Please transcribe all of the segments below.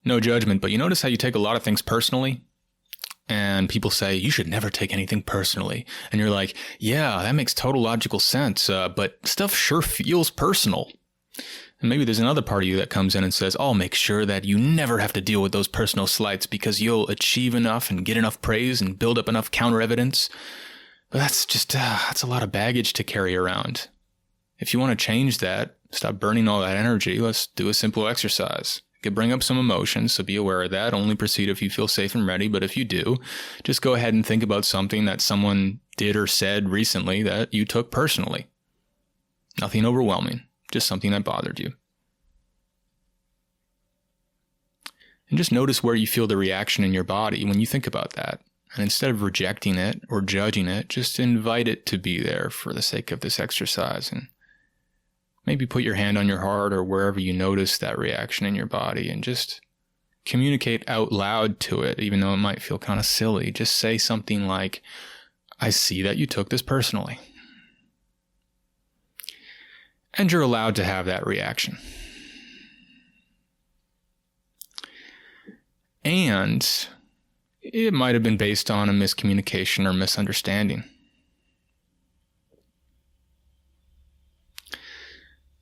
No judgment, but you notice how you take a lot of things personally? And people say, you should never take anything personally. And you're like, yeah, that makes total logical sense, but stuff sure feels personal. And maybe there's another part of you that comes in and says, I'll make sure that you never have to deal with those personal slights because you'll achieve enough and get enough praise and build up enough counter evidence. But that's just, that's a lot of baggage to carry around. If you want to change that, stop burning all that energy, let's do a simple exercise. It could bring up some emotions, so be aware of that. Only proceed if you feel safe and ready. But if you do, just go ahead and think about something that someone did or said recently that you took personally. Nothing overwhelming, just something that bothered you. And just notice where you feel the reaction in your body when you think about that. And instead of rejecting it or judging it, just invite it to be there for the sake of this exercise. And maybe put your hand on your heart or wherever you notice that reaction in your body and just communicate out loud to it, even though it might feel kind of silly. Just say something like, I see that you took this personally. And you're allowed to have that reaction. And it might have been based on a miscommunication or misunderstanding.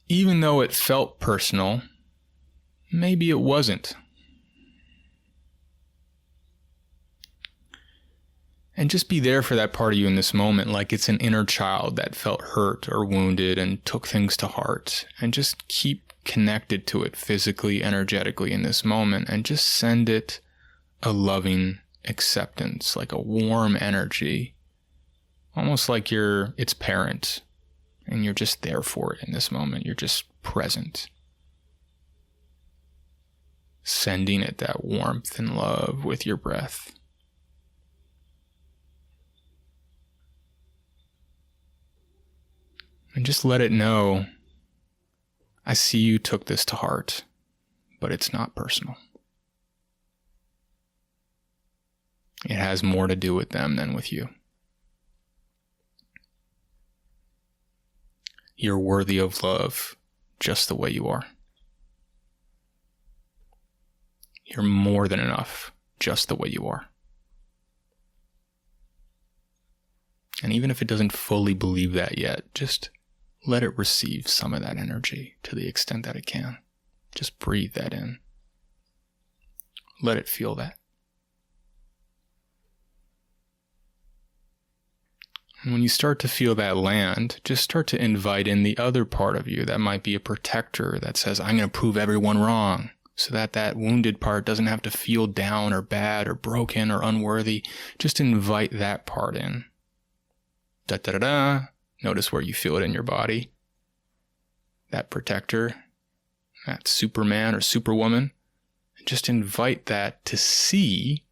Even though it felt personal, maybe it wasn't. And just be there for that part of you in this moment, like it's an inner child that felt hurt or wounded and took things to heart. And just keep connected to it physically, energetically in this moment, and just send it a loving acceptance, like a warm energy, almost like you're its parent. And you're just there for it in this moment. You're just present. Sending it that warmth and love with your breath. And just let it know, I see you took this to heart, but it's not personal. It has more to do with them than with you. You're worthy of love just the way you are. You're more than enough just the way you are. And even if it doesn't fully believe that yet, just let it receive some of that energy to the extent that it can. Just breathe that in. Let it feel that. And when you start to feel that land, just start to invite in the other part of you that might be a protector that says, I'm going to prove everyone wrong, so that that wounded part doesn't have to feel down or bad or broken or unworthy. Just invite that part in. Da-da-da-da. Notice where you feel it in your body. That protector, that Superman or Superwoman. Just invite that to see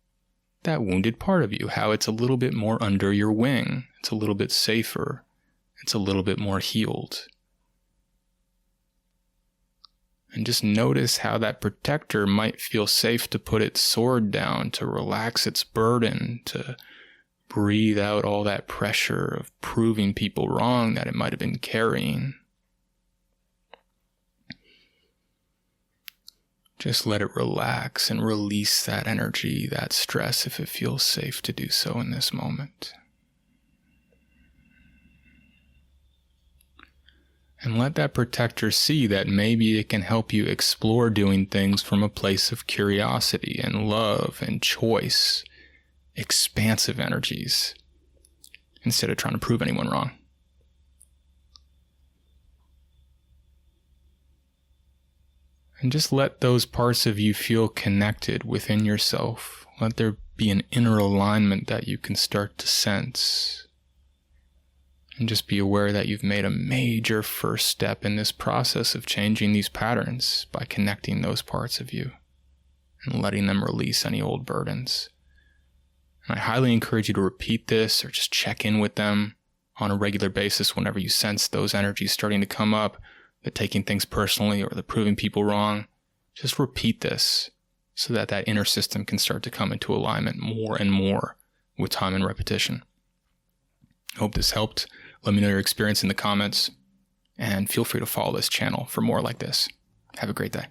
that wounded part of you, how it's a little bit more under your wing. It's a little bit safer. It's a little bit more healed. And just notice how that protector might feel safe to put its sword down, to relax its burden, to breathe out all that pressure of proving people wrong that it might have been carrying. Just let it relax and release that energy, that stress, if it feels safe to do so in this moment. And let that protector see that maybe it can help you explore doing things from a place of curiosity and love and choice, expansive energies, instead of trying to prove anyone wrong. And just let those parts of you feel connected within yourself. Let there be an inner alignment that you can start to sense. And just be aware that you've made a major first step in this process of changing these patterns by connecting those parts of you and letting them release any old burdens. And I highly encourage you to repeat this or just check in with them on a regular basis whenever you sense those energies starting to come up. The taking things personally or the proving people wrong. Just repeat this so that that inner system can start to come into alignment more and more with time and repetition. I hope this helped. Let me know your experience in the comments and feel free to follow this channel for more like this. Have a great day.